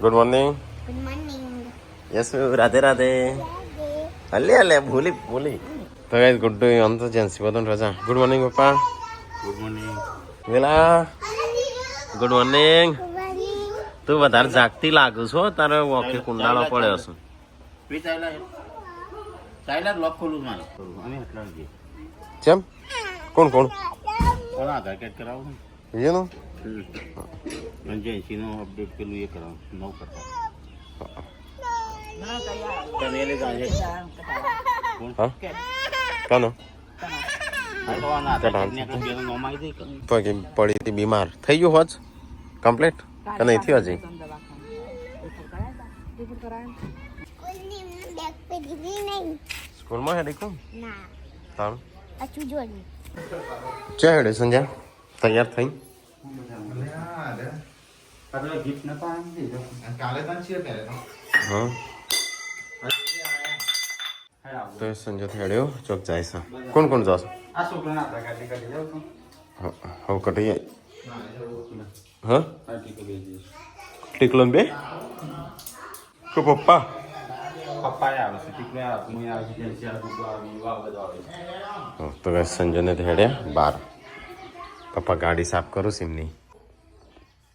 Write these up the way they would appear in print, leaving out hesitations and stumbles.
Good morning. Good morning. Yes Radhe Radhe. અલે અલે ભૂલી તો ગાઈસ ગુડ ડે અંત જેન્સી બધું રજા. ગુડ મોર્નિંગ પપ્પા. Good morning. વેલા ગુડ મોર્નિંગ. તું વધારે જાગતી લાગુ છો, તારે ઓકે કુંડાળો પડ્યો છે. પ્લીઝ ચાઇલા લોક ખોલું મારે અમે એટલા જ કેમ? કોણ કોણ આધાર કાર્ડ કરાવું એનું એજન્સીનો અપડેટ પેલું એ કરાવું નવ કરતા તને લઈ જાય હા કાનો પગે પડી હતી, બીમાર થઈ ગયો હોત કમ્પ્લીટ કે નહીં થયો હજી? સ્કૂલમાં હેડી કોણ તારું ચા હેડે સંજ્યા તૈયાર થઈ? હા તો સંજય હેડ્યો ચોક જાય છે. કોણ કોણ જશે? હવે કટી હા ટીકલો બે કે પપ્પા તો સંજયને હેડ્યા બાર. પપ્પા ગાડી સાફ કરું સિમની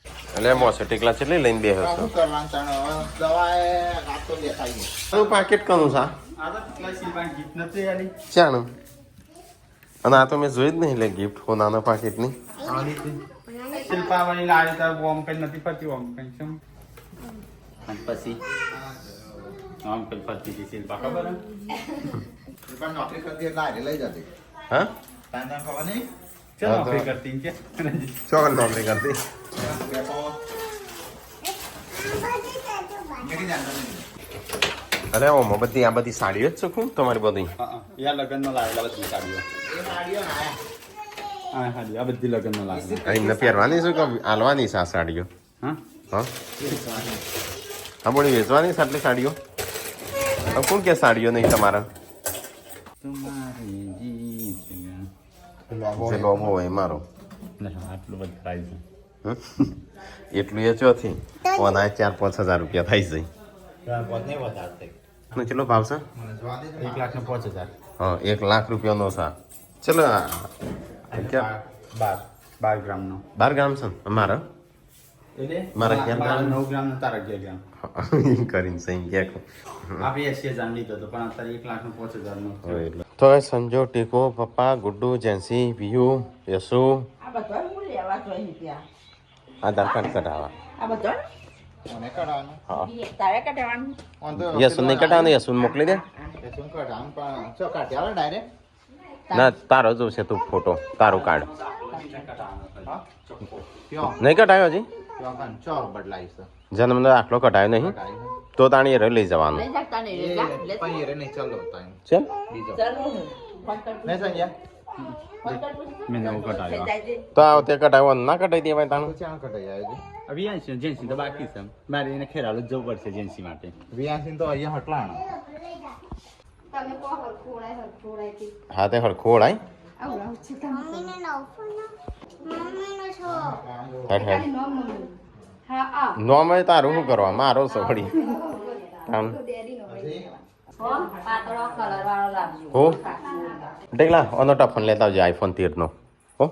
એટલે મોસે ટીકલા છે લઈને બે પાકેટ કનું સા ચાનું અને આ તો મેં જોઈ જ નહીં લે ગિફ્ટ નાના પાકેટની. શિલ્પાવાળી લાવી તો ઓમ કઈ નથી ફરતી ઓમ કઈ શું પછી ઓમ કઈ ફરતી હતી શિલ્પા ખબર નોકરી કરતી એટલે આજે લઈ જતી. હા ખબર નહીં ચાલ નોકરી કરતી છે ચોકન નોકરી કરતી. અરે ઓમાં બધી આ બધી સાડીઓ જ શકું તમારી બધી? યા લગ્નમાં લાવેલા બધી સાડીઓ. હા હાજી આ બધી લગ્નમાં લાવેલા. એમને પહેરવાની છે કે હાલવાની છે આ સાડીઓ? હા હા હા બોલી વેચવાની છે આટલી સાડીઓ? કોણ કે સાડીઓ નહીં તમારા? જે લોબો હોય મારો આટલું બધું થાય છે એટલું એ ચોથી ઓના 4-5 હજાર રૂપિયા થાય છે. કેટલો ભાવ છે? 1,05,000. હા 1 લાખ રૂપિયાનો સા. ચલો 12 ગ્રામનો. 12 ગ્રામ છે મારા મારા 9 ગ્રામનો તારા 11 ગ્રામ કરીને સહી ગયા આપણે 80,000 લીધો હતો પણ અત્યારે 1,05,000 તો સંજો ટીકો પપ્પા ગુડ્ડુ જેન્સી વિયુ યશુ આધાર કાર્ડ કઢાવા. યશુ નહીં કઢાવવાનું, યશુ મોકલી દે. ના તારો જોશે તું ફોટો તારું કાર્ડ નહીં કઢાયો હજી? જન્મ દાખલો કઢાયો નહીં તો તાણી એ લઈ જવાનું. મેં નવું કટાવ્યો તો આ તે કઢાવવા ના કઢાઈ દેવાય તાણું? વિયાસી જેન્સી તો બાકી છે મારે એને ખેરાલું જ જવું પડશે જેન્સી માટે. વિયાસી તો અહીંયા હટલાણ હા તે હરખું ઓળાય. નોમ તારું શું કરવા મારો સફળી હો ઢેકલા ઓનો ટફન લેતા આવજે આઈફોન 13 નો. હો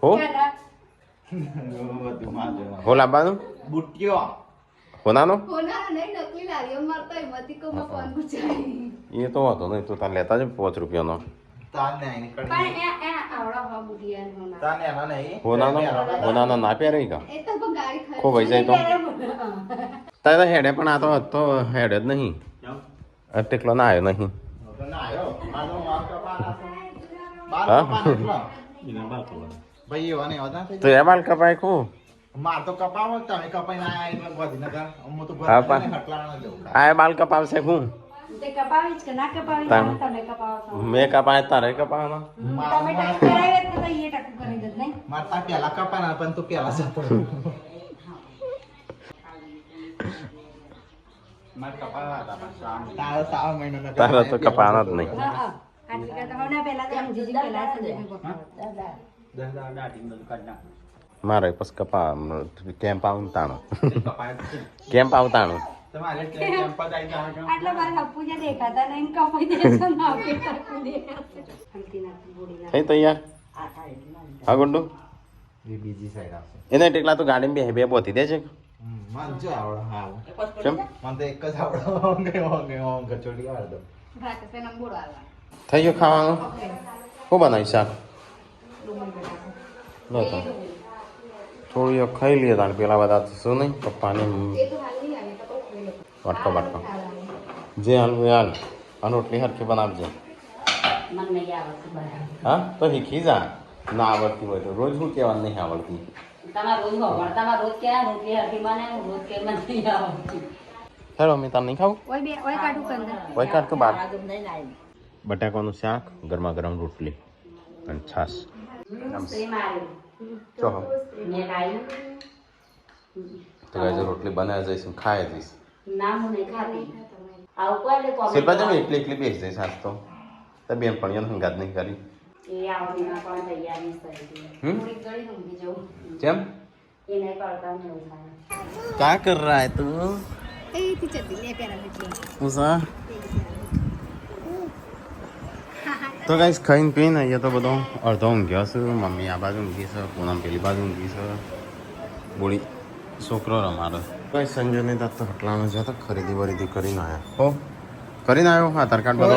હો હો લાવવાનું હોનાનો એ તો વાંધો નહીં તું તાર લેતા જ 5 રૂપિયાનો હોનાનો ના પહેરે કા ખોવાઈ જાય તો તારે હેડે પણ આ તો હેડે જ નહીં ટેકલો ના આવ્યો નહીં. તો એ બાલ કપાય ખું માર તો કપાવો તમે કપાઈ ના એટલે ગાંધીનગર હું તો આ બાલ કપાવશે હું મેં કપાય તારે કપાવવાનો. મારતા પેલા કપાના પણ તું પેલા જતો તારે તો કપાવાનો જ નહીં. દાઢી બધું કાઢી નાખો. મારે પછી કપા કેમ્પ આવું તાણું કપાય છે. કેમ્પ આવતાણું તમારે કેમ્પ પર આવી જાવ છો. થઈ તૈયાર હા ગુંડુ એ બીજી સાઈડ આવશે એને ટેકલા તો ગાડીમાં બે બોતી દે છે મન જો આવડે હા કેમ મને તો એક જ આવડે ઓંગે કચોડી આવડે થઈ ગયું ખાવાનું શું બનાવી શાક લો તો થોડું એક ખાઈ લઈએ તાણ પેલા બધા તો શું નહીં પપ્પાને વાટકો વાટકો જે હાલવું એ હાલ અને રોટલી હરખી બનાવજે હા તો શીખી જા ના આવડતી હોય તો રોજ શું કહેવાનું નહીં આવડતી હેલો મેં તાર નહીં ખાવું વહી કાઢ તો બાર બટાકાનું શાક ગરમા ગરમ રોટલી અને છાશ ચો તો ગાય રોટલી બનાવી જઈશું ખાઈ જઈશ શિલ્પા જમ એકલી એકલી બેસી જઈશ આજ તો બેન પણ એને હંગાત નહીં કરી કેમ क्या कर रहा है तू उषा તો ગાઈસ ખાઈને પીને અહીંયા તો બધો અડધો ઊંઘ્યો છે મમ્મી આ બાજુ ઊંઘી છે પૂનમ પેલી બાજુ ઊંઘી છે બોળી છોકરો રમાડો કઈ સંજયને તો હટલાનો છે તો ખરીદી વરીદી કરીને આવ્યા હો કરીને આવ્યો આધાર કાર્ડ બધો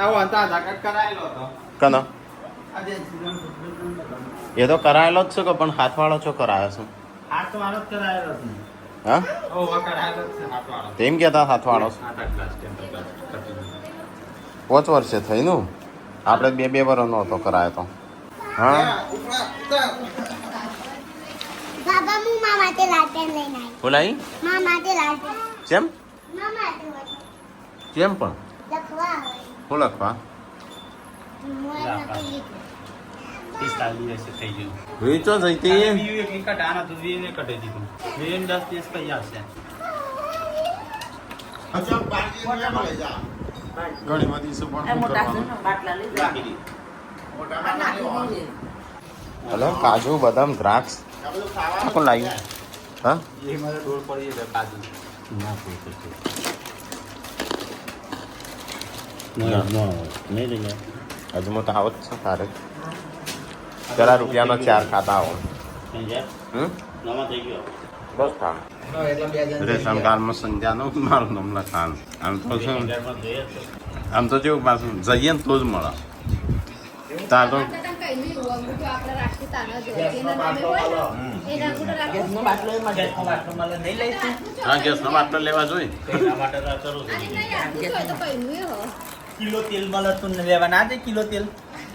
આવો હતા આધાર કાર્ડ કરાયેલો હતો. કનો આજે એ તો કરાયેલો જ છે કે પણ હાથવાળો છો કરાયો છું હાથવાળો જ કરાયેલો હતો. હા ઓવા કરાયેલો જ છે હાથવાળો. તેમ કહેતા હાથવાળો છે આધાર ક્લાસ ટેમ્પર ક્લાસ કટી. 5 વર્ષે થઈનું આપણે 2 વર્ષનો હતો કરાયો તો હા બાબા હું મા માટે લાલટેન લઈને આવી. બોલાઈ મા માટે લાલટેન. કેમ મા માટે કેમ પણ લખવા આવે. શું લખવા મોય લખી લીધું. 45 વર્ષે થઈ ગયું. વેચો જઈતી બીજું એક કટાના તો વીને કટાઈ દીધું. વીને 10 દિવસ કઈ આવશે. અચ્છા બાજી ને મળે જા ઘણી બધી શું પણ રાખી દી. મોટા નાની હલો કાજુ બદામ દ્રાક્ષ આ બધું ખાવાનું કોણ લાવ્યું હા એ મારે ડોળ પડી એટલે કાજુ. ના કોઈ નહીં લઈ હજુ તો આવત છે તારે પેલા રૂપિયાનો 4 ખાતા આવો નવા થઈ ગયો. બસ ખાન એટલે બે જણ રેશન કાર્ડમાં સંધ્યાનું મારું નામ લખાણ આમ તો શું આમ તો જેવું પાછું જઈએ ને તો જ મળે તાર તો હા ગેસનો બાટલો લેવા જોઈએ કિલો તેલ મળે તું લેવા ના દે કિલો તેલ.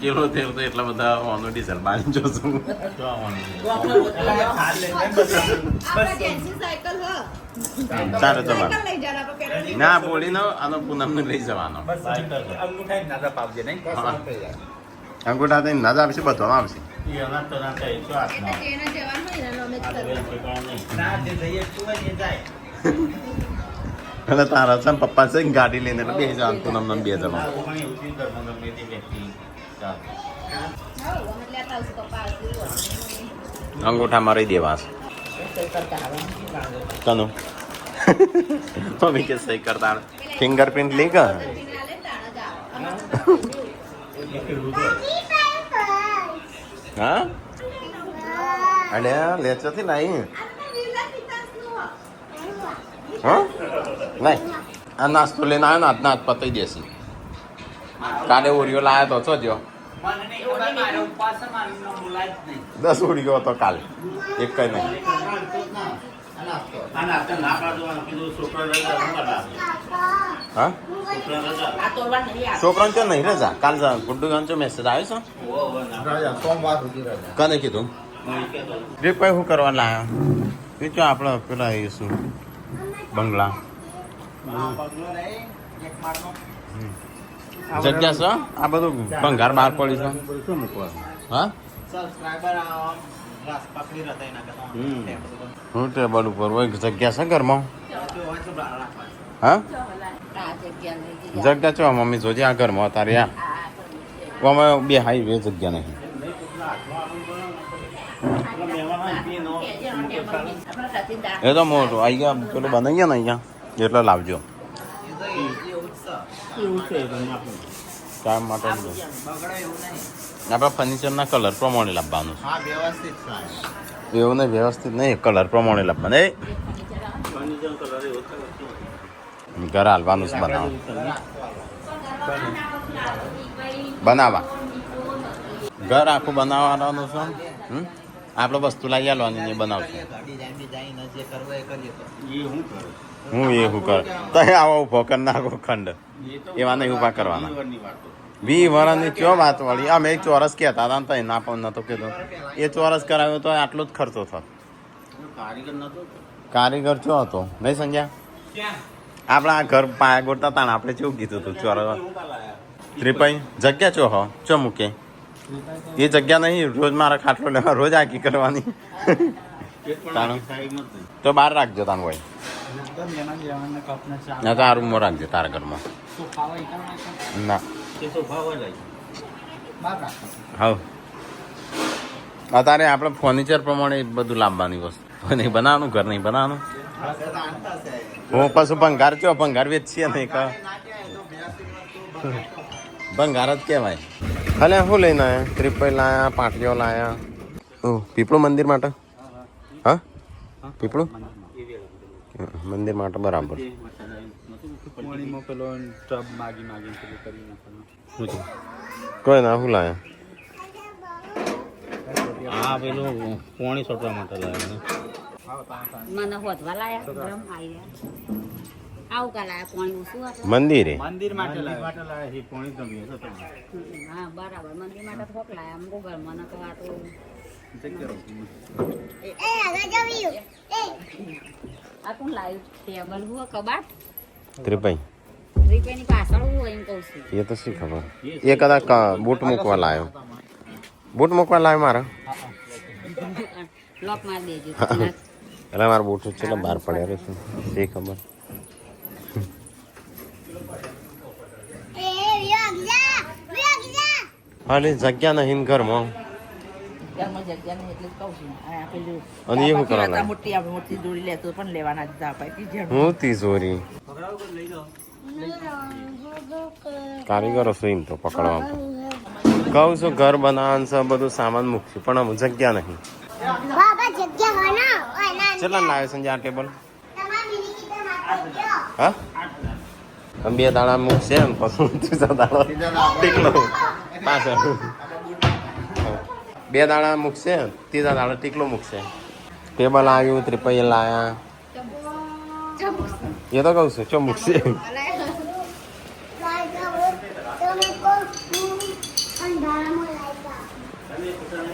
કિલો તેલ તો એટલા બધા ઓનું ડીઝલ બાંધી જોશું ચાલો જવાનું ના બોલીનો આનો પૂનમને લઈ જવાનો અંગૂઠા ના પાવજે નહીં. અંગૂઠા તો ના જ આવશે બધો આવશે ના જે જઈએ તું જ જાય. એટલે તારા છે ને પપ્પા છે ને ગાડી લઈને એટલે બે જવાનું પૂનમ 2 જવાનું અંગૂઠા મારી દેવા છે કનું મમ્મી કે સહી કરતા ફિંગરપ્રિન્ટ લી કા હા અરે લેચો થી લાઈ હા નહીં આ નાસ્તો લઈને આવ્યો ને આજના હાથ પતાઈ દેશે કાલે ઓરિયો લાવ્યો તો છો જો 10 ઓરિયો હતો કાલે એક કઈ નહીં હા છોકરાને તો નહીં રજા કાલ ગુડ્ડુ ગામ મેસેજ આવ્યો છે રજા સોમવાર સુધી રજા કને કીધું બે કોઈ શું કરવા લાવ્યો એ તો આપણે પેલા એ શું બંગલા જગ્યા છે આ બધું ભંગાર બહાર પડી છે હા હું ટેબલ ઉપર હોય જગ્યા છે ઘરમાં હા જગ્યા છો મમ્મી જોજે આ ઘરમાં તારે આ આમાં બે હાઈવે જગ્યા નહીં. એ તો મોટું અહીંયા પેલું બનાવીએ ને અહીંયા એટલે લાવજો કામ માટે આપણે ફર્નિચરના કલર પ્રમાણે લાવવાનું હા વ્યવસ્થિત થાય એવું નહીં વ્યવસ્થિત નહીં કલર પ્રમાણે લાવવાનું એ ઘર હાલવાનું છે બનાવવા ઘર આખું બનાવવાનું છે આપણે વસ્તુ લાવી આવવાની ને બનાવશું હું એ હું કર તો આવો ઉભો કર નાખો ખંડ એવા નહીં ઉભા કરવાના 20 વર્ષની ચો વાત વાળી અમે એક ચોરસ કહેતા હતા ને ના પણ નતો કહેતો એ ચોરસ કરાવ્યો તો આટલો જ ખર્ચો થતો કારીગર ચો હતો નહીં સમજ્યા આપણા ઘર પાયા ગોળતા હતા ને આપણે કેવું કીધું હતું ચોરસ ત્રિપાઈ જગ્યા ચો હો ચો મૂકે એ જગ્યા નહીં રોજ મારા ખાટલો લેવા રોજ આખી કરવાની તો બહાર રાખજો તાન ભાઈ ના તો આ રૂમમાં રાખજો તારા ઘરમાં ના હા અત્યારે આપણે ફર્નિચર પ્રમાણે બધું લાવવાની વસ્તુ નહીં બનાવવાનું ઘર નહીં બનાવવાનું હું પાછું ભંગાર ચો ભંગાર વેચીએ નહીં કા ભંગાર જ કહેવાય હાલે શું લઈને આવ્યા ત્રિપલ લાયા પાટલીઓ લાયા ઓહ પીપળું મંદિર માટે હા પીપળું મંદિર માટે બરાબર કોઈ ના શું લાયા હા પેલું પોણી છોટવા માટે લાવ્યા મને હોદવા લાયા ગરમ આવ્યા આવું કા લાયા પાણી ઓછું હતું મંદિરે મંદિર માટે લાવ્યા એ પોણી ગમ્યું હા બરાબર મંદિર માટે થોક લાયા અમુક ઘર મને તો આ તો આગળ જવ્યું આ કોણ લાવ્યું ટેબલ હું કબાટ ત્રિપાઈ રીપેની પાછળ હું એમ કહું છું એ તો શી ખબર એ કદાચ બૂટ મૂકવા લાવ્યો બૂટ મૂકવા લાવ્યો મારા લોક માર દેજો એટલે મારા બૂટ છે બહાર પડ્યા રહેશે એ ખબર એ વ્યાગ જા હાલે જગ્યા નહીં ઘરમાં ઘરમાં જગ્યા નહીં એટલે જ કહું છું આ પેલું અને એ શું કરવાના મોટી આપણે મોટી દોરી લેતો પણ લેવાના જ આપણે તીજણ હું તિજોરી કારીગરો છું એમ તો પકડવા કહું છું ઘર બનાવવાનું છે બધું સામાન મૂકશું પણ આમ જગ્યા નહીં બાબા જગ્યા હોય ના ઓય ના કેટલા લાવે સંજય આ ટેબલ તમારી મિની કિચન માટે જો હા આમ 2 દાડા મૂકશે ને પછી ત્રીજા દાડો ટીકલો પાછળ 2 દાડા મૂકશે ત્રીજા દાડો ટીકલો મૂકશે ટેબલ આવ્યું ત્રિપૈયા લાયા એ તો કહું છું ચો મૂકશે લાઈ જાવ તમે કો અંધારામાં લાઈ જાવ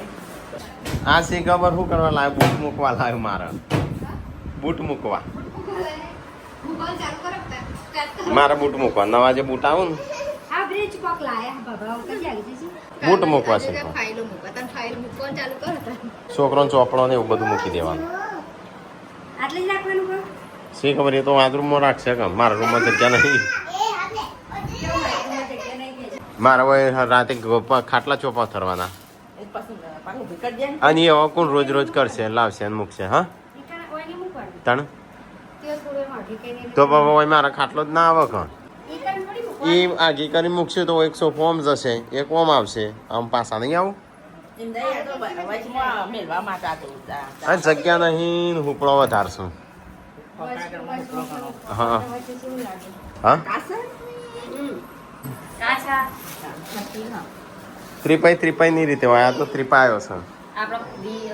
આ સી ખબર શું કરવા લાવ્યો બૂટ મૂકવા લાવ્યો મારા બૂટ મૂકવા મારા બૂટ મૂકવા નવા જે બૂટ આવું ને આ બ્રિજ પક લાયા બાબા કઈ લાગી છે બૂટ મૂકવા છે ફાઇલો મૂકવા તને ફાઇલ મૂકવાનું ચાલુ કરો છોકરો ચોપડો ને એવું બધું મૂકી દેવાનું આટલે જ રાખવાનું કો સી ખબર એ તો આ રૂમમાં રાખશે કે મારા રૂમમાં જગ્યા નહીં મારા હોય રાતે ખાટલા ચોપા થરવાના પાછું વિકટ જાય અને એ હવે કોણ રોજ રોજ કરશે લાવશે અને મૂકશે હા ઓયને મૂકવાનું તણ તે થોડે માટી કઈને તો બાબા હોય મારા ખાટલો જ ના આવે કાં ઈ કાન થોડી મૂકવાનું એ આગી કરી મૂકશે તો એક સોફો આમ જશે એક ઓમ આવશે આમ પાછા નહીં આવું એમ દઈ તો વચમાં મેળવા માટે આ તો આ જગ્યા નહીં હુપડો વધારશું હા હા કાચા ત્રિપાઈ ની રીતે હોય આ તો ત્રિપાઈ આવ્યો છે આપણો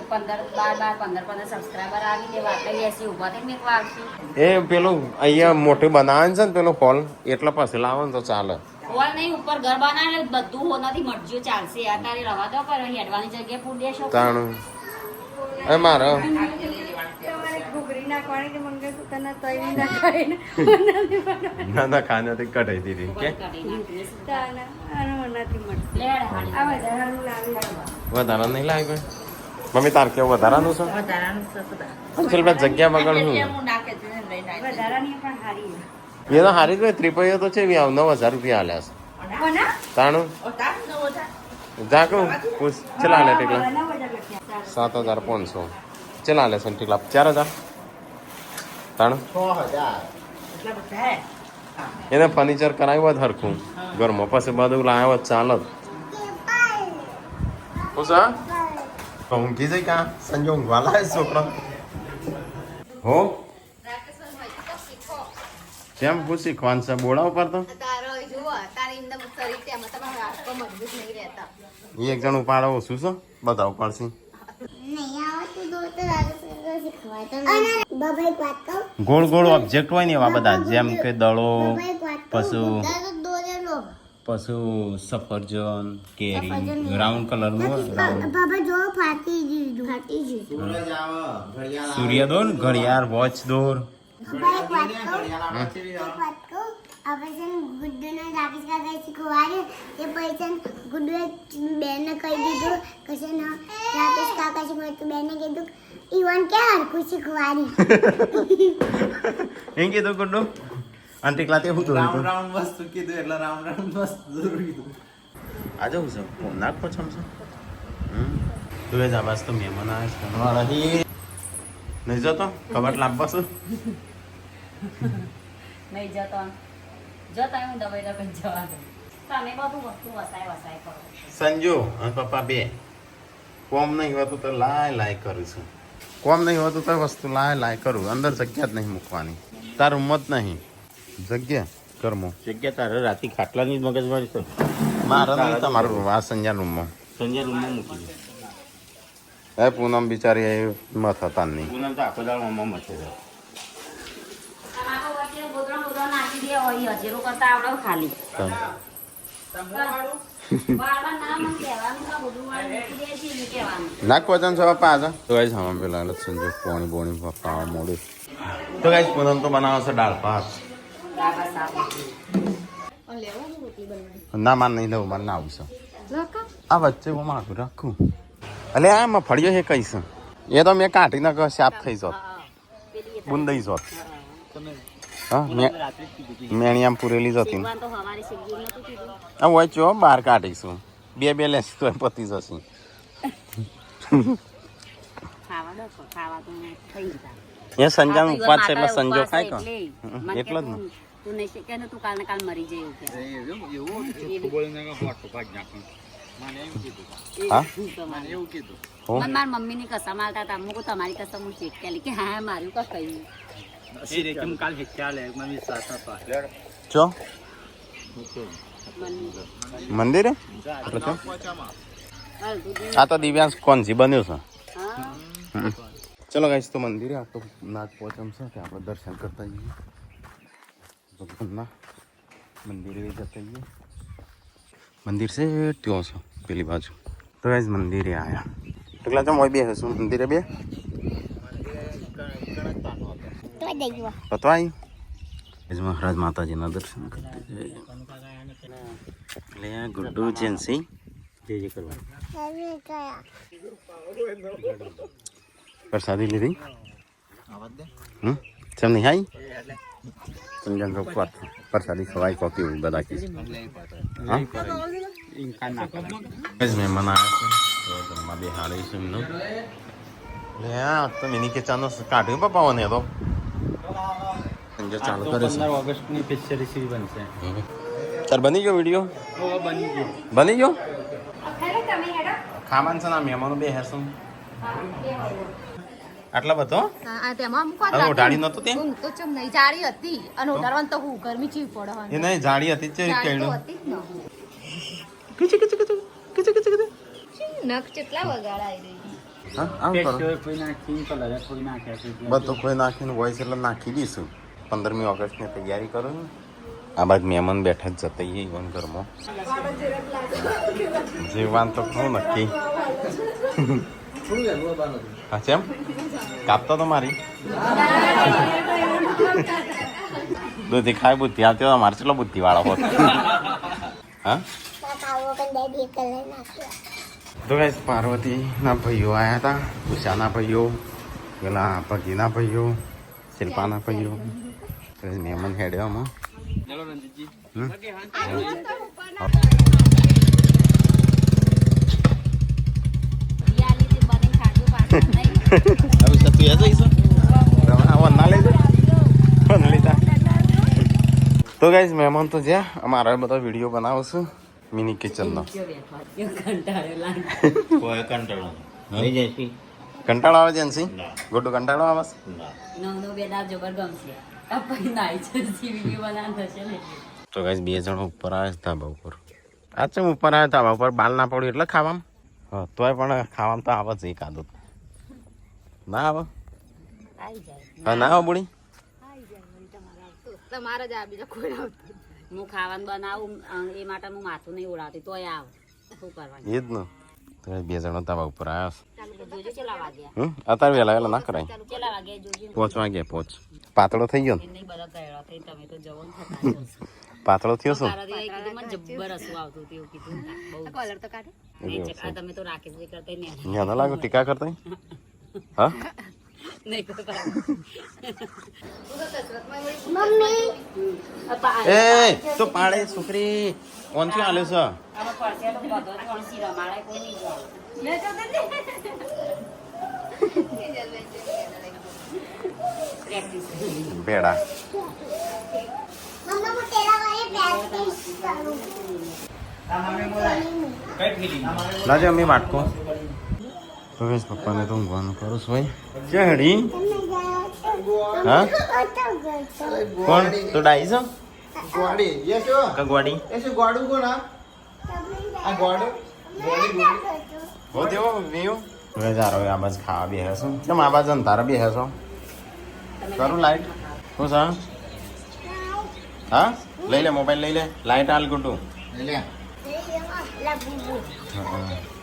15 સબસ્ક્રાઇબર આવી તે વાત લેસી ઉભા થઈને મેં વાવશું એ પેલું અહીંયા મોટું બનાવે છે ને પેલું હોલ એટલે પછી લાવો ને તો ચાલે હોલ નહીં ઉપર ઘર બનાવે બધું હો નથી મરજીઓ ચાલશે આ તારે રવા દો પર હેડવાની જગ્યાએ પૂર દેશો તાણું એ મારો ઘૂઘરી નાખવાની કે મંગળસૂત્ર ના તઈ નાખવાની ના ના ખાનાથી કઢાઈ દીધી કે વધારા નહીં લાગે મમ્મી તાર કેવું વધારાનું છે વધારાનું અંચલ જગ્યા બગડ હું હું નાખે છે ને લઈને આવી વધારાની પણ હારી એ તો હારી જ હોય ત્રિપૈયો તો છે 9,000 રૂપિયા આલ્યા છે તાણું ઓ તાર નો વધારે જાગો પૂછ ચલા લે ટેકલા 7500 ચલા લે સન ટેકલા 4000 તાણ 6000 એને ફર્નિચર કરાવ્યું હોત હરખું ઘરમાં પછી બધું લાવ્યો હોત ચાલત પૂછા ઊંઘી જઈ કાં સંજય ઊંઘવા લાવે છોકરા હો કેમ પૂછી ખવાન છે બોડા ઉપર તો એ એક જણ ઉપાડો ઓછું છે બધા ઉપાડશે નહીં આવતું તો શીખવાય તો બાબા એક વાત કહું ગોળ ગોળ ઓબ્જેક્ટ હોય ને એવા બધા જેમ કે દડો બાબા એક વાત કહું પશુ દોરેલો પશુ સફરજન કેરી રાઉન્ડ કલરનું બાબા જો ફાટી ગયું સૂરજ આવે ઘડિયાળ સૂર્ય દોર ઘડિયાળ વોચ દોર બાબા એક વાત કહું આપણે છે ને ગુડ્ડુને રાકેશ કાકા શીખવાડ્યું એ પછી ગુડ્ડુએ બેનને કહી દીધું કે છે ને રાકેશ કાકા શીખવાડ્યું બેનને કીધું ઈવન કે હરખું શીખવાડ્યું એમ કીધું ગુડ્ડુ અને ટીકલા તે શું જોયું રાઉન્ડ વસ્તુ કીધું એટલે રાઉન્ડ વસ્તુ જરૂર કીધું આજે હું છે નાક પછમ છે તું એ જ આવાજ તો મહેમાન આવે છે મારા નહીં જતો કબાટ લાવવા છું નહીં જતો જતા હું દવાઈ લગન જવા દઉં તમે બધું વસ્તુ વસાય કરો સંજુ અને પપ્પા બે કોમ નહીં હોતું તો લાય કરું છું કોમ નહીં હોતું તો વસ્તુ લાય કરું અંદર જગ્યા જ નહીં મૂકવાની તાર ઉંમત નહીં જગ્યા કરમો જગ્યા તારે રાતે ખાટલાની જ મગજમારી છે મારા નહીં તમારું આ સંજ્ઞા રૂમમાં સંજય રૂમમાં મૂકી દે એ પૂનમ બિચારી એ મત હતા નહીં પૂનમ તો આખો દાળ મમ્મા મચે છે ગોદરા નાખી દે હોય હજેરો કરતા આવડે ખાલી વાળવા ના મને કહેવાનું કે બધું વાળી મૂકી દે છે એને કહેવાનું નાક વચન છે પપ્પા આજે તો ગાઈસ હમ પેલા સંજુ પોણી બોણી પપ્પા મોડું તો ગાઈસ પૂનમ તો બનાવે છે દાળ ભાત ના માર નહીં લેવું મારે ના આવું છે આ વચ્ચે હું માગું રાખું અલે આ મફળીઓ છે કઈ છે એ તો મેં કાઢી નાખ શાપ થઈ જોત બુંદઈ જોત હા મેણિયામ પૂરેલી જતી તો હવારે શેકી નતું કીધું આ હોય ચો બહાર કાઢીશું બે લેસી તો પતી જશે ખાવા દો ખાવા તો થઈ ગયા એ સંજાનું ઉપવાસ છે એટલે સંજો ખાય કો એટલો જ ને તું નહીં શીખે ને તું કાલને કાલ મરી જાય એવું હા કે મારી મમ્મીની કસમ આલતા હતા મુકું તમારી કસમ હું ચેક કરી કે હા મારું કા કહ્યું ચો મંદિરે આ તો દિવ્યાંશ કોણજી બન્યો છે ચલો ગાઈસ તો મંદિરે આ તો નાગ પોચમ છે કે આપણે દર્શન કરતા જઈએ ભગવાનના મંદિરે જતા જઈએ મંદિર છે ત્યાં છે પેલી બાજુ તો ગાઈસ મંદિરે આવ્યા એટલા ચમ હોય બે હશું મંદિરે બે પતવાઈ આજ મહારાજ માતાજીના દર્શન કરते જઈએ એટલે આ ગુડ્ડુ જેન્સી જે કરવા પ્રસાદી લીધી ચમ નહીં હાઈ સમજણ તો પ્રસાદી ખવાય કોકી બધા કી હા મહેમાન આવ્યા છે તો ઘરમાં બેહાડી છે એમનું એટલે હા તો મિની કિચન કાઢ્યું પપ્પાઓને તો સંજય ચાલુ કરે છે 15 ઓગસ્ટની સ્પેશિયલ રેસીપી બનશે તાર બની ગયો વિડીયો બની ગયો ખાવાનું છે ને મહેમાનો બે હેશું આટલા બધો ઓઢાડી નતું તે તો ચમ નહીં જાડી હતી અને ઉતારવાનું તો હું ગરમી ચીવ પડે એ નહીં જાડી હતી છે કેળું નખ કેટલા વગાડાઈ રહી હા આમ કરો કોઈ નાખી કલર થોડી નાખ્યા છે બધું કોઈ નાખીને વોઇસ એટલે નાખી દઈશું 15મી ઓગસ્ટની તૈયારી કરો ને આ બાદ મહેમાન બેઠા જ જતા ઈવન ઘરમાં જીવવાન તો કહું નક્કી હા છે એમ કાપતો તો મારી બુદ્ધિ ખાય બુદ્ધિ આવતી હોય મારે ચલો બુદ્ધિ વાળો હોત હા તો ગાઈસ પાર્વતીના ભાઈઓ આવ્યા હતા ઉષાના ભાઈઓ પેલા ભગીના ભાઈઓ શિલ્પાના ભાઈઓ મહેમાન હેડવામાં ચલો રંજીતજી હવે તું એ જઈશું ના લઈ જા તો ગાઈઝ મહેમાન તો જ્યાં અમારા બધા વિડીયો બનાવશું મિની કિચનનો કંટાળો આવે છે એનસી ગોટો કંટાળો આવે તો ગાઈઝ 2 જણ ઉપર આવે છે ધાબા ઉપર આ ચમ ઉપર આવે ધાબા ઉપર બાલ ના પડ્યું એટલે ખાવામાં હા તોય પણ ખાવામાં તો આવે જ એક આદત ના આવે હા ના આવે બોડી તમારે જ આ બીજા કોઈ આવતું હું ખાવાનું બનાવું એ માટે હું માથું નહીં ઉડાવતી તોય આવ શું કરવાનું એ જ ને તો 2 જણો ધાબા ઉપર આવ્યા જોજો કેટલા વાગ્યા અત્યારે વહેલા વહેલા ના કરાય કેટલા વાગ્યા જોજો 5 વાગ્યા 5 પાતળો થઈ ગયો ને નહીં બધા ગયડા થઈ તમે તો જવાનું થતા જશો પાતળો થયો શું તારાથી કીધું મને જબ્બર હસવું આવતું હતું એવું કીધું બહુ કલર તો કાઢો આ તમે તો રાકેશ કરતા ને ત્યાં ના લાગો ટીકા કરતા હા નહીં કરતા મમ્મી એ તો પાડે છોકરી કોણ શું આલ્યો છે આમાં પડશે તો બધો કોણસી રમાડે કોઈ નહીં જાય પ્રેક્ટિસ ભેડા મમ્મી હું તેરા વાળે પ્રેક્ટિસ કરું લાજે અમ્મી વાટકો તો વેશ પપ્પાને તો ઊંઘવાનું કરું છું ભાઈ ક્યાં હેડી હા કોણ તો ડાઈ છે ગોડી એ શું કગવાડી એ શું ગોડું કોણ આ ગોડું ગોડી હો દેવો વ્યુ હવે જારો આ બાજ ખાવા બેહે છો કેમ આ બાજ તારા બેહે છો કરું લાઈટ હું સા હા લઈ લે મોબાઈલ લઈ લે લાઈટ હાલ ગુટું લે લબુ હા